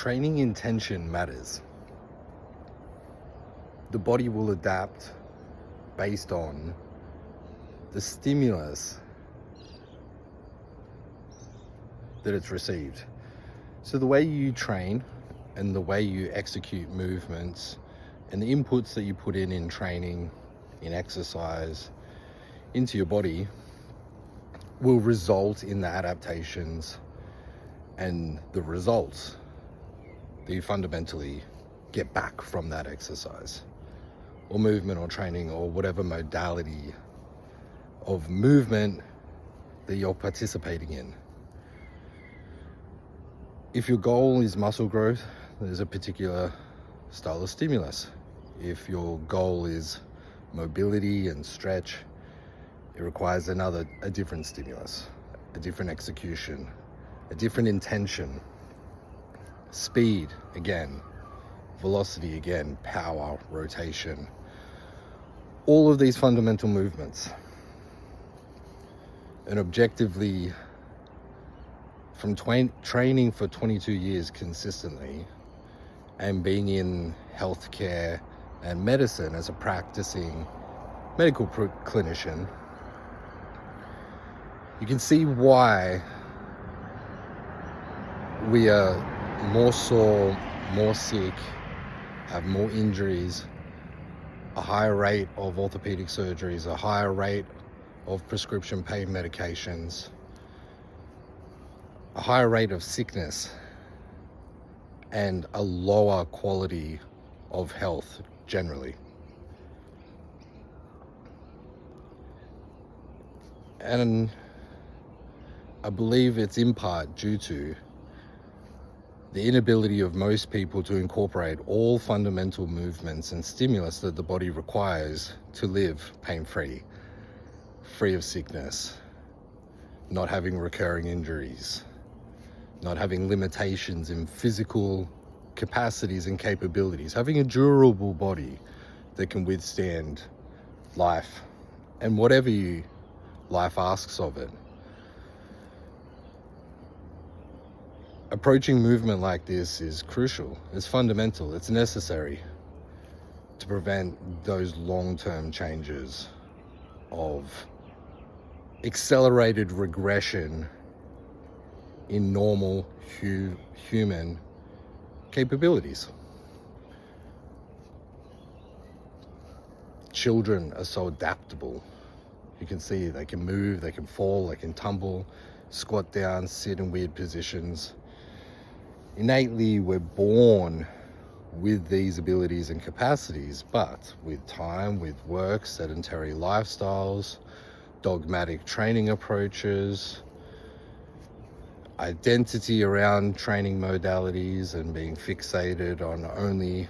training intention matters. The body will adapt based on the stimulus that it's received. So the way you train and the way you execute movements and the inputs that you put in training, in exercise, into your body will result in the adaptations and the results that you fundamentally get back from that exercise or movement or training or whatever modality of movement that you're participating in. If your goal is muscle growth, there's a particular style of stimulus. If your goal is mobility and stretch, it requires a different stimulus, a different execution, a different intention. Speed, again, velocity, again, power, rotation, all of these fundamental movements. And objectively, from training for 22 years consistently and being in healthcare and medicine as a practicing medical clinician, you can see why we are more sore, more sick, have more injuries, a higher rate of orthopedic surgeries, a higher rate of prescription pain medications, a higher rate of sickness, and a lower quality of health generally. And I believe it's in part due to the inability of most people to incorporate all fundamental movements and stimulus that the body requires to live pain-free, free of sickness, not having recurring injuries, not having limitations in physical capacities and capabilities, having a durable body that can withstand life and whatever life asks of it. Approaching movement like this is crucial, it's fundamental, it's necessary to prevent those long-term changes of accelerated regression in normal human capabilities. Children are so adaptable. You can see they can move, they can fall, they can tumble, squat down, sit in weird positions. Innately, we're born with these abilities and capacities, but with time, with work, sedentary lifestyles, dogmatic training approaches, identity around training modalities and being fixated on only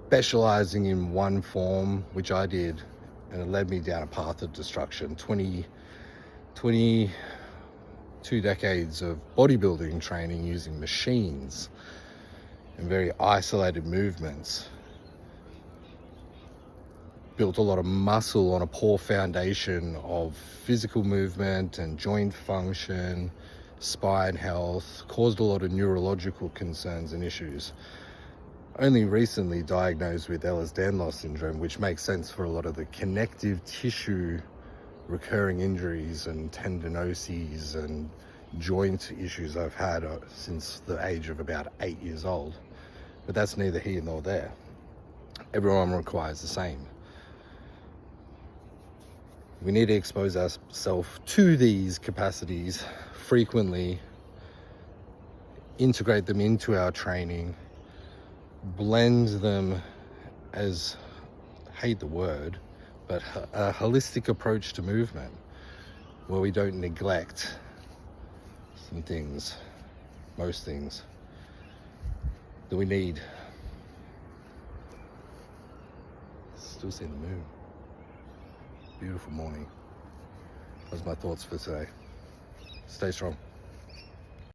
specializing in one form, which I did, and it led me down a path of destruction. 22 decades of bodybuilding training using machines and very isolated movements. Built a lot of muscle on a poor foundation of physical movement and joint function, spine health, caused a lot of neurological concerns and issues. Only recently diagnosed with Ehlers-Danlos syndrome, which makes sense for a lot of the connective tissue recurring injuries and tendinoses and joint issues I've had since the age of about 8 years old. But that's neither here nor there. Everyone requires the same. We need to expose ourselves to these capacities frequently, integrate them into our training, blend them as, I hate the word, but a holistic approach to movement where we don't neglect some things, most things that we need. Still seeing the moon. Beautiful morning. Those are my thoughts for today. Stay strong.